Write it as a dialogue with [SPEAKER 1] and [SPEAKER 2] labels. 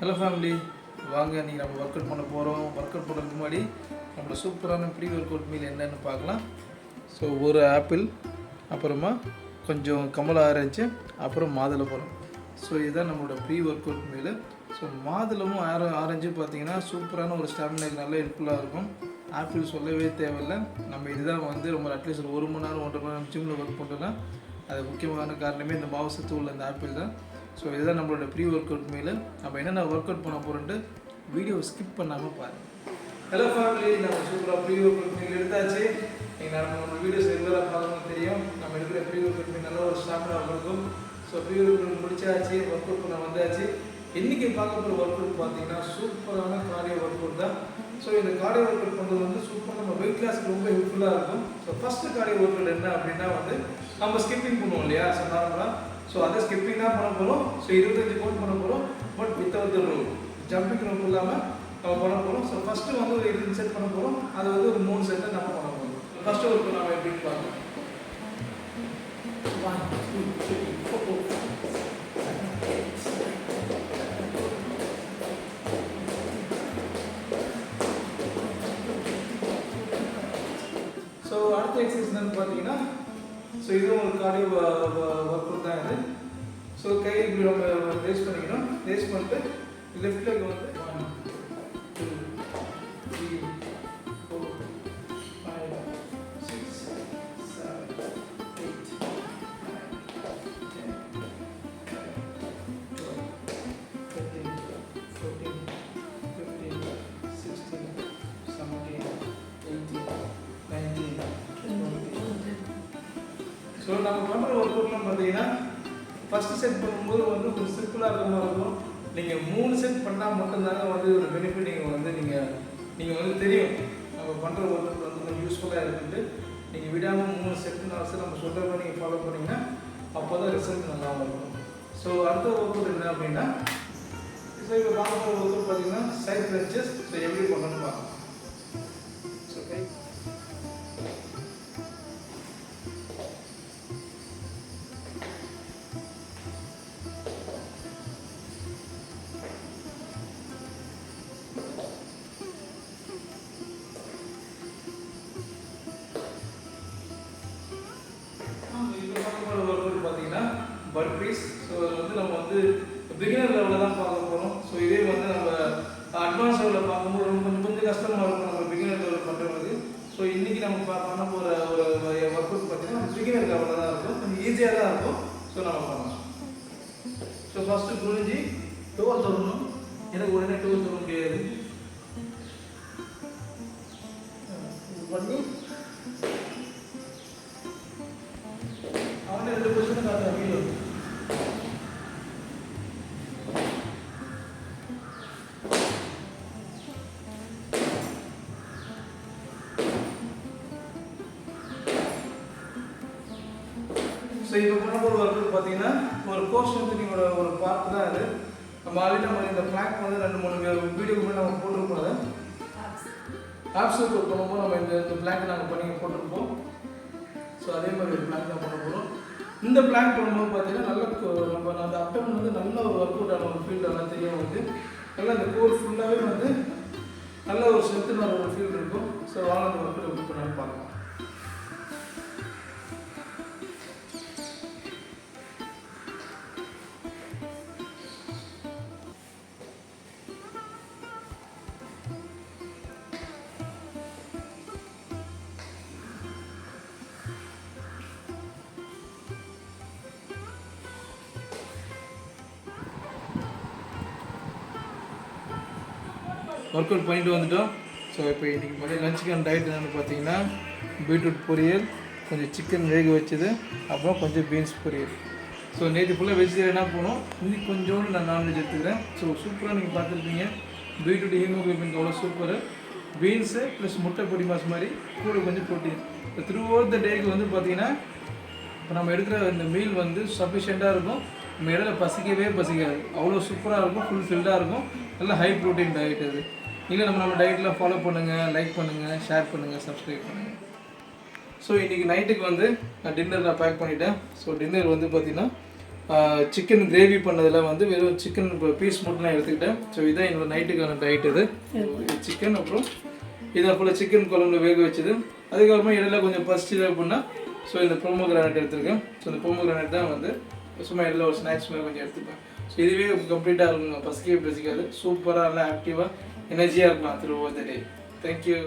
[SPEAKER 1] Hello family, வாங்க இன்றைக்கி நம்ம ஒர்க் அவுட் பண்ண போகிறோம். ஒர்க் அவுட் பண்ணுறதுக்கு முன்னாடி நம்மளோட சூப்பரான ப்ரீ ஒர்க் அவுட் மீல் என்னென்னு பார்க்கலாம். ஸோ ஒரு ஆப்பிள், அப்புறமா கொஞ்சம் கமலா ஆரஞ்சு, அப்புறம் மாதுளை பழம். ஸோ இதுதான் நம்மளோட pre workout meal. So மாதுளமும் ஆரஞ்சும் பார்த்திங்கன்னா சூப்பரான ஒரு ஸ்டாமினாக்கு நல்ல ஹெல்ப்ஃபுல்லாக இருக்கும். ஆப்பிள் சொல்லவே தேவையில்லை. நம்ம இதுதான் ரொம்ப அட்லீஸ்ட் 1 மணி நேரம் 1.5 மணி நேரம் ஜிம்மில் ஒர்க் பண்ணுறோன்னா அது முக்கியமான காரணமே இந்த மாவு சத்து உள்ள இந்த ஆப்பிள் தான். ஸோ இதுதான் நம்மளோட ப்ரீ ஒர்க் அவுட் மீல். நம்ம என்னென்ன ஒர்க் அவுட் பண்ண போகிறோன்ட்டு வீடியோ ஸ்கிப் பண்ணாமல் பாருங்கள். ஹலோ ஃபேமிலி, நம்ம சூப்பராக ப்ரீ ஒர்க் அவுட் மீல் எடுத்தாச்சு. நீங்கள் நம்ம வீடியோஸ் ரெகுலராக பார்க்கணும் தெரியும். நம்ம எடுக்கிற ப்ரீ ஒர்க் அவுட் மீல் நல்ல ஒரு ஸ்டாமினாக இருக்கும். ஸோ ப்ரீ ஒர்க் அவுட் முடிச்சாச்சு, ஒர்க் அவுட் பண்ண வந்தாச்சு. இன்றைக்கி பார்க்க போகிற ஒர்க் அவுட் பார்த்தீங்கன்னா சூப்பரான கார்டியோ ஒர்க் அவுட் தான். ஸோ இந்த கார்டியோ ஒர்க் அவுட் பண்ணுறது சூப்பராக நம்ம வெயிட் லாஸ்க்கு ரொம்ப ஹெல்ப்ஃபுல்லாக இருக்கும். So first cardio work out என்ன அப்படின்னா நம்ம ஸ்கிப்பிங் பண்ணுவோம் இல்லையா? ஸோ நார்மலாக அதை ஸ்கிப்பிங் தான் பண்ண போகிறோம். ஸோ 25 கவுண்ட் பண்ண போகிறோம். But without the rule, jumping rule இல்லாமல் நம்ம பண்ண போகிறோம். ஸோ ஃபஸ்ட்டு ஒரு 20 செட் பண்ண போகிறோம். அது ஒரு 3 செட்டை நம்ம பண்ண போகிறோம். ஃபஸ்ட்டு ஒர்க்கு நம்ம எப்படின்னு பார்க்கலாம். 1 2 3 4 ஸோ அடுத்த எக்ஸசைஸ் என்னன்னு பார்த்தீங்கன்னா, ஸோ இதுவும் ஒரு கார்டியோ ஒர்க் அவுட் தான் இது. ஸோ கை இப்படி நம்ம ரேஸ் பண்ணிக்கணும். ரேஸ் பண்ணிட்டு லெஃப்ட் லெக் 1 2 3 4 5 6 7 8 9 10 11 12 13 14 15 16 17 18 19 20. ஸோ நம்ம பண்ணுற ஒர்க் அவுட்லாம் பார்த்தீங்கன்னா ஃபஸ்ட்டு செட் பண்ணும்போது கொஞ்சம் சிம்பிளாக இருக்கிற மாதிரி இருக்கும். நீங்கள் 3 செட் பண்ணால் மட்டும்தாங்க ஒரு பெனிஃபிட் நீங்கள் தெரியும். நம்ம பண்ணுற ஒர்க் அவுட் கொஞ்சம் யூஸ்ஃபுல்லாக இருக்குன்ட்டு நீங்கள் விடாமல் 3 செட்டு 4 செட் நம்ம சொல்கிற மாதிரி நீங்கள் ஃபாலோ பண்ணிங்கன்னா அப்போ தான் ரிசல்ட் நல்லா இருக்கும். ஸோ அடுத்த ஒர்க் அவுட் என்ன அப்படின்னா, ஸோ இப்போ பார்க்க போகிற ஒர்க் அவுட் பார்த்தீங்கன்னா சைட் கிரன்ச்சஸ். ஸோ எப்படி பண்ணணும்னு பார்க்கலாம். ஸோ கை பர்பீஸ். ஸோ நம்ம பிகினர் லெவலில் தான் பார்க்க போகிறோம். ஸோ இதே நம்ம அட்வான்ஸ் லெவலில் பார்க்கும்போது கொஞ்சம் கஷ்டமாக இருக்கும் நம்ம பிகினர் லெவலில் பண்ணுறது. ஸோ இன்றைக்கி நம்ம பண்ண போகிற ஒரு ஒர்க் அவுட் பார்த்தீங்கன்னா பிகினர் லெவலில் தான் இருக்கும். கொஞ்சம் ஈஸியாக தான் இருக்கும். ஸோ நம்ம பண்ணலாம். ஸோ ஃபஸ்ட்டு குனிஞ்சி டோல் தொடரணும். எனக்கு உடனே டோல் தொட முடியாது. பண்ணி அவனே 2 பொசிஷன் காட்டுற வீடியோ. ஸோ இப்போ பண்ண போகிற ஒர்க் அவுட் பார்த்தீங்கன்னா ஒரு கோர்ஸ் ஸ்ட்ரென்த்தனிங்கோட ஒரு பார்ட் தான் அது. நம்ம ஆல்ரெடி இந்த பிளாக் 2-3 வீடியோக்கு நம்ம போட்டிருப்போம். ஆப்ஸ் ஒர்க் அவுட் பண்ணும்போது நம்ம இந்த பிளாக் நாங்கள் பண்ணி போட்டிருப்போம். ஸோ அதே மாதிரி ஒரு பிளாக் தான் பண்ண போகிறோம். இந்த பிளாக் பண்ணும்போது பார்த்தீங்கன்னா நம்ம அந்த அப்டமன் நல்ல ஒரு ஒர்க் அவுட் ஆன ஒரு ஃபீல்டு நல்லா தெரியும். நல்லா அந்த கோர் ஃபுல்லாகவே நல்ல ஒரு ஸ்ட்ரென்த்தான ஒரு ஃபீல்டு இருக்கும். ஸோ வாங்க அந்த ஒர்க் அவுட் எப்படி பண்ணாலும் பார்க்கலாம். ஒர்க் அவுட் பண்ணிட்டு வந்துட்டோம். ஸோ இப்போ இன்றைக்கி மதியம் லஞ்சுக்கான டயட் என்னென்னு பார்த்தீங்கன்னா பீட்ரூட் பொரியல், கொஞ்சம் சிக்கன் வேக வச்சது, அப்புறம் கொஞ்சம் பீன்ஸ் பொரியல். ஸோ நேற்று ஃபுல்லாக வெஜிடேரியனாக போனோம். இன்னைக்கு கொஞ்சோண்டு நான் நான்வெஜ் எடுத்துக்கிறேன். ஸோ சூப்பராக நீங்கள் பார்த்துருப்பீங்க. பீட்ரூட் ஹீமோகுளோபின் அவ்வளோ சூப்பரு. பீன்ஸு ப்ளஸ் முட்டை பொடி மாஸ் மாதிரி கூட கொஞ்சம் ப்ரோட்டீன். இப்போ த்ரூ அவுட் த டேக்கு பார்த்தீங்கன்னா இப்போ நம்ம எடுக்கிற இந்த மீல் சஃபிஷியண்ட்டாக இருக்கும். நம்ம இடையில பசிக்காது. அவ்வளோ சூப்பராக இருக்கும். ஃபுல் ஃபில்டாக இருக்கும். நல்லா ஹை ப்ரோட்டீன் டயட் அது. இல்லை நம்ம டயட்டில் ஃபாலோ பண்ணுங்கள், லைக் பண்ணுங்கள், ஷேர் பண்ணுங்கள், சப்ஸ்கிரைப் பண்ணுங்கள். ஸோ இன்றைக்கி நைட்டுக்கு நான் டின்னர் பேக் பண்ணிட்டேன். ஸோ டின்னர் பார்த்திங்கன்னா சிக்கன் கிரேவி பண்ணதில் வந்து வெறும் சிக்கன் பீஸ் மட்டும் நான் எடுத்துக்கிட்டேன். ஸோ இதுதான் என்னோட நைட்டுக்கான டயட். இது சிக்கன், அப்புறம் இதை போல் சிக்கன் குழம்புல வேக வச்சது. அதுக்கப்புறமா இடையில கொஞ்சம் பசிச்சு அப்படின்னா ஸோ இந்த பொமோகிரானேட் எடுத்துருக்கேன். ஸோ இந்த பொமோகிரானேட் தான் வந்து சும்மா இடையில ஒரு ஸ்நாக்ஸ் மாதிரி கொஞ்சம் எடுத்துப்பேன். ஸோ இதுவே கம்ப்ளீட்டாக இருக்கும், பசிக்கவே பசிக்காது, சூப்பராக நல்லா ஆக்டிவாக எனர்ஜியாக இருக்கலாம் த்ரூ த டே. தேங்க்யூ.